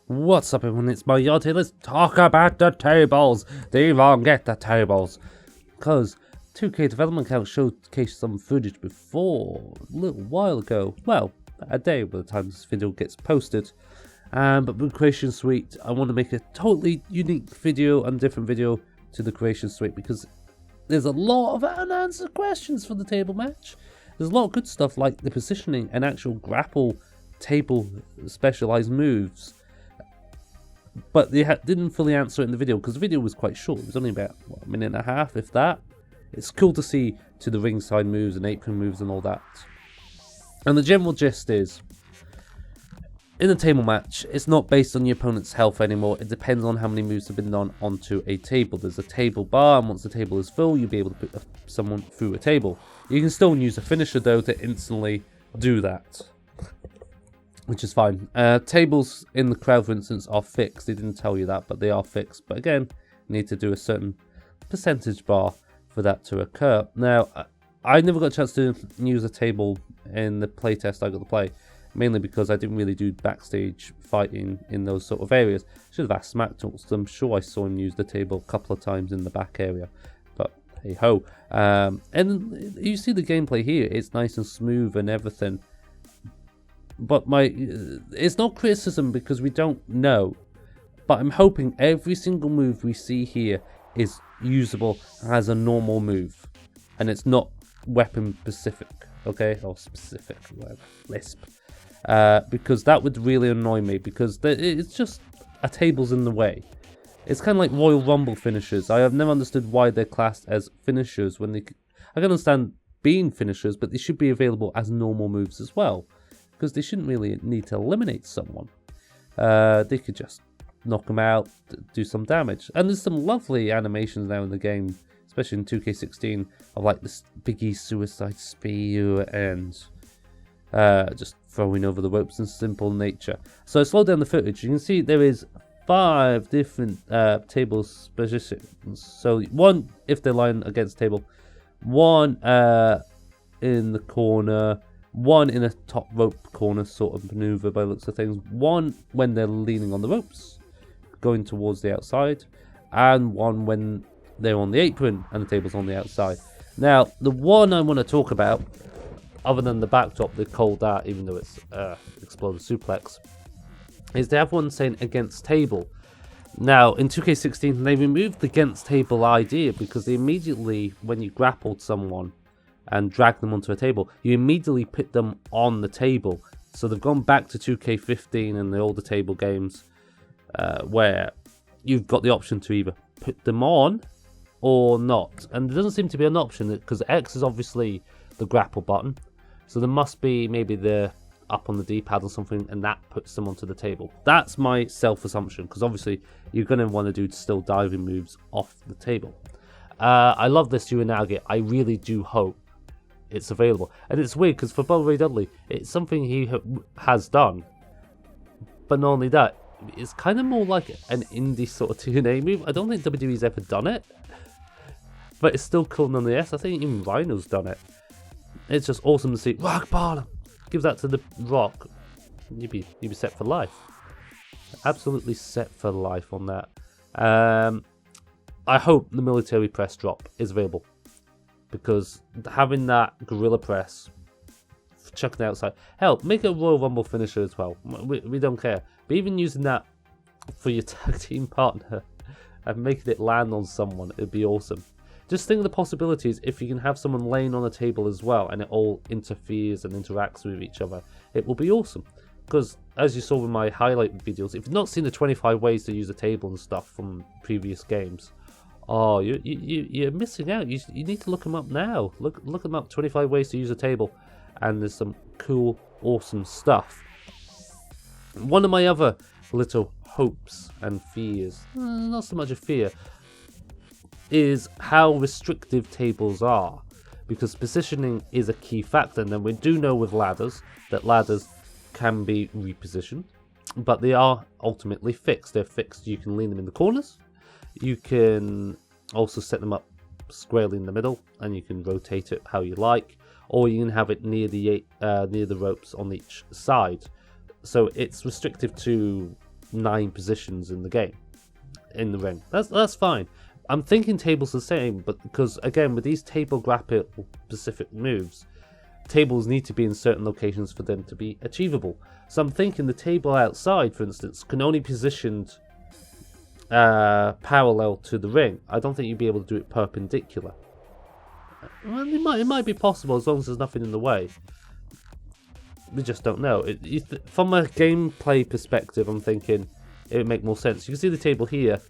What's up everyone, it's my yard here. Let's talk about the tables. They won't get the tables. Because 2K development account showcased some footage before, a little while ago. Well, a day by the time this video gets posted. But with Creation Suite, I want to make a totally unique video and different video to the Creation Suite because there's a lot of unanswered questions for the table match. There's a lot of good stuff like the positioning and actual grapple table specialized moves. But they didn't fully answer it in the video because the video was quite short. It was only about a minute and a half, if that. It's cool to see to the ringside moves and apron moves and all that. And the general gist is, in a table match, it's not based on your opponent's health anymore. It depends on how many moves have been done onto a table. There's a table bar, and once the table is full, you'll be able to put someone through a table. You can still use a finisher though to instantly do that, which is fine. Tables in the crowd, for instance, are fixed. They didn't tell you that, but they are fixed. But again, you need to do a certain percentage bar for that to occur. Now, I never got a chance to use a table in the playtest I got to play, mainly because I didn't really do backstage fighting in those sort of areas. Should have asked Smack Talks. I'm sure I saw him use the table a couple of times in the back area, but hey ho. And you see the gameplay here, it's nice and smooth and everything. But it's not criticism because we don't know, but I'm hoping every single move we see here is usable as a normal move, and it's not weapon specific, okay, or specific, whatever, lisp, because that would really annoy me because it's just a table's in the way. It's kind of like Royal Rumble finishers. I have never understood why they're classed as finishers when I can understand being finishers, but they should be available as normal moves as well. Because they shouldn't really need to eliminate someone. They could just knock them out, do some damage. And there's some lovely animations now in the game, especially in 2K16, of like this Big E suicide spear and just throwing over the ropes in simple nature. So I slowed down the footage. You can see there is 5 different tables positions. So one if they're lying against table, one in the corner, one in a top rope corner sort of maneuver by the looks of things, one when they're leaning on the ropes going towards the outside, and one when they're on the apron and the table's on the outside. Now the one I want to talk about, other than the backdrop they called that, even though it's exploded suplex, is they have one saying against table. Now in 2K16 they removed the against table idea because they immediately, when you grappled someone and drag them onto a table, you immediately put them on the table. So they've gone back to 2K15 and the older table games where you've got the option to either put them on or not. And there doesn't seem to be an option because X is obviously the grapple button. So there must be maybe the up on the D-pad or something, and that puts them onto the table. That's my self-assumption because obviously you're going to want to do still diving moves off the table. I love this Uranage. I really do hope it's available. And it's weird because for Bubba Ray Dudley, it's something he has done, but not only that, it's kind of more like an indie sort of TNA move. I don't think WWE's ever done it, but it's still cool nonetheless. I think even Rhino's done it. It's just awesome to see. Rock bottom, give that to the Rock, you'd be set for life. Absolutely set for life on that. I hope the military press drop is available, because having that gorilla press, chucking outside, hell, make a Royal Rumble finisher as well. We don't care. But even using that for your tag team partner and making it land on someone, it'd be awesome. Just think of the possibilities if you can have someone laying on a table as well and it all interferes and interacts with each other. It will be awesome. Because as you saw in my highlight videos, if you've not seen the 25 ways to use a table and stuff from previous games, oh, you're missing out. You need to look them up now. Look them up. 25 ways to use a table, and there's some cool, awesome stuff. One of my other little hopes and fears, not so much a fear, is how restrictive tables are, because positioning is a key factor. And then we do know with ladders that ladders can be repositioned, but they are ultimately fixed. They're fixed. You can lean them in the corners. You can also set them up squarely in the middle, and you can rotate it how you like, or you can have it near the ropes on each side. So it's restrictive to 9 positions in the game, in the ring. That's fine. I'm thinking tables the same, but because again with these table grapple specific moves, tables need to be in certain locations for them to be achievable. So I'm thinking the table outside, for instance, can only be positioned parallel to the ring. I don't think you'd be able to do it perpendicular. Well, it might be possible as long as there's nothing in the way. We just don't know. From a gameplay perspective, I'm thinking it would make more sense. You can see the table here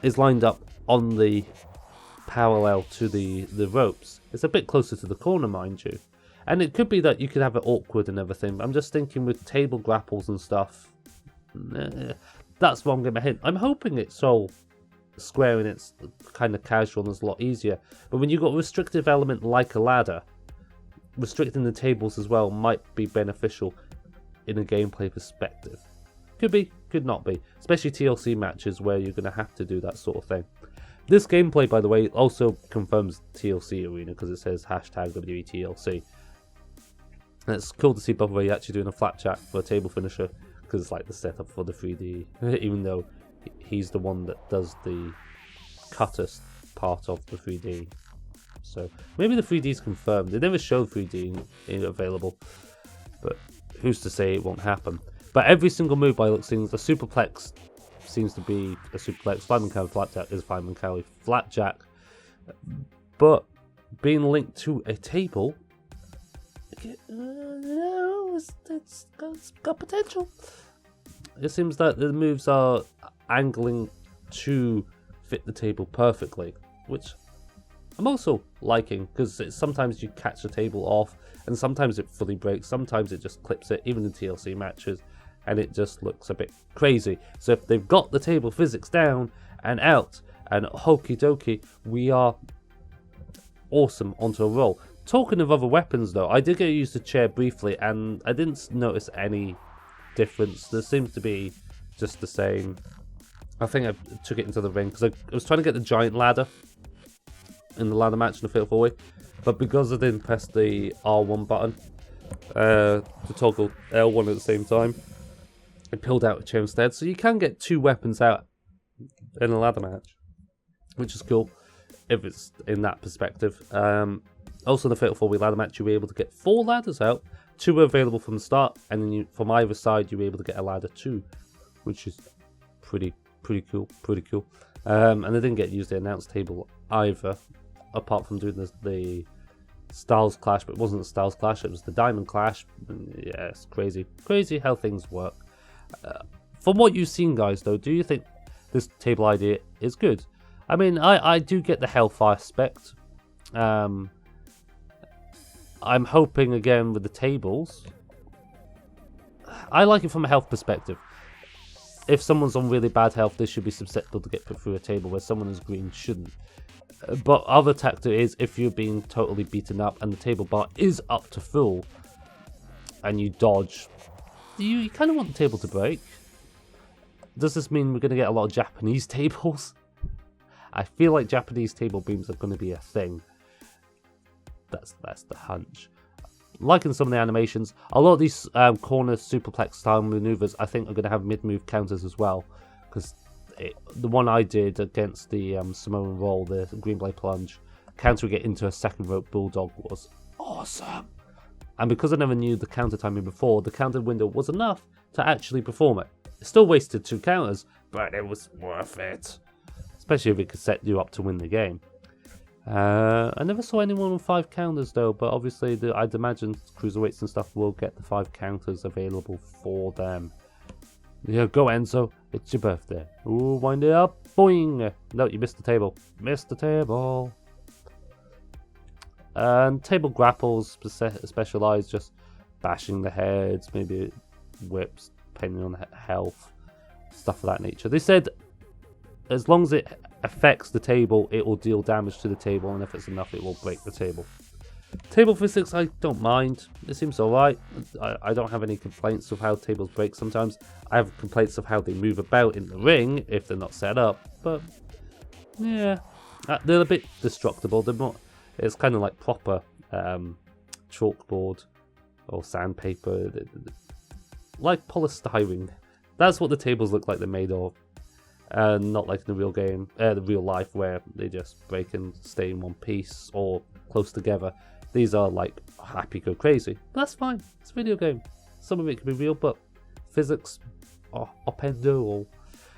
is lined up on the parallel to the ropes. It's a bit closer to the corner, mind you. And it could be that you could have it awkward and everything. But I'm just thinking with table grapples and stuff. That's what I'm getting my hint. I'm hoping it's all square and it's kind of casual and it's a lot easier. But when you've got a restrictive element like a ladder, restricting the tables as well might be beneficial in a gameplay perspective. Could be, could not be. Especially TLC matches where you're going to have to do that sort of thing. This gameplay, by the way, also confirms TLC Arena because it says hashtag WWE TLC. And it's cool to see by the way actually doing a flapjack for a table finisher because it's like the setup for the 3D, even though he's the one that does the cuttest part of the 3D. So maybe the 3D is confirmed. They never showed 3D available, but who's to say it won't happen? But every single move by looks things, the superplex seems to be a superplex. Fireman Carry flapjack is Fireman Carry flapjack, but being linked to a table, it's got potential. It seems that the moves are angling to fit the table perfectly, which I'm also liking because sometimes you catch the table off and sometimes it fully breaks, sometimes it just clips it, even in TLC matches, and it just looks a bit crazy. So if they've got the table physics down and out and hokey dokey, we are awesome onto a roll. Talking of other weapons though, I did get used to chair briefly and I didn't notice any difference. There seems to be just the same. I think I took it into the ring because I was trying to get the giant ladder in the ladder match in the Fatal 4-Way, but because I didn't press the R1 button to toggle L1 at the same time, it pulled out a chair instead. So you can get 2 weapons out in a ladder match, which is cool if it's in that perspective. Also in the Fatal 4-Way ladder match, you'll be able to get 4 ladders out. 2 were available from the start, and then from either side you'll be able to get a ladder too, which is pretty cool. And they didn't get used the announce table either, apart from doing the Styles Clash, but it wasn't the Styles Clash, it was the Diamond Clash. Yeah, it's crazy how things work. From what you've seen, guys, though, do you think this table idea is good? I mean, I do get the health aspect. I'm hoping again with the tables, I like it from a health perspective. If someone's on really bad health, they should be susceptible to get put through a table, where someone who's green shouldn't. But other tactic is if you're being totally beaten up and the table bar is up to full and you dodge, you kind of want the table to break. Does this mean we're going to get a lot of Japanese tables? I feel like Japanese table beams are going to be a thing. That's the hunch. Liking some of the animations, a lot of these corner superplex style maneuvers I think are going to have mid-move counters as well, because the one I did against the Samoan roll, the green blade plunge, countering it into a second rope bulldog was awesome. And because I never knew the counter timing before, the counter window was enough to actually perform it. It still wasted 2 counters, but it was worth it, especially if it could set you up to win the game. I never saw anyone with 5 counters though, but obviously I'd imagine cruiserweights and stuff will get the 5 counters available for them. Yeah, go Enzo, it's your birthday. Ooh, wind it up, boing! No, you missed the table. Missed the table. And table grapples specialise just bashing the heads, maybe whips, depending on health, stuff of that nature. They said as long as it affects the table, it will deal damage to the table, and if it's enough, it will break the table. Table physics, I don't mind. It seems alright. I don't have any complaints of how tables break sometimes. I have complaints of how they move about in the ring if they're not set up, but yeah, they're a bit destructible. They're not. It's kind of like proper chalkboard or sandpaper, like polystyrene That's what the tables look like they're made of. Not like in the real game, the real life, where they just break and stay in one piece or close together. These are like happy go crazy. But that's fine. It's a video game. Some of it can be real, but physics are upendo.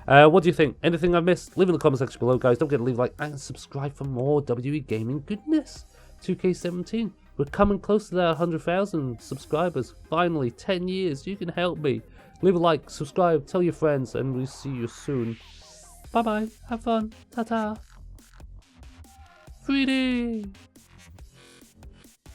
What do you think? Anything I missed? Leave in the comment section below, guys. Don't forget to leave a like and subscribe for more WWE gaming goodness. 2K17. We're coming close to that 100,000 subscribers. Finally, 10 years. You can help me. Leave a like, subscribe, tell your friends, and we'll see you soon. Bye bye. Have fun. Ta-ta. 3D.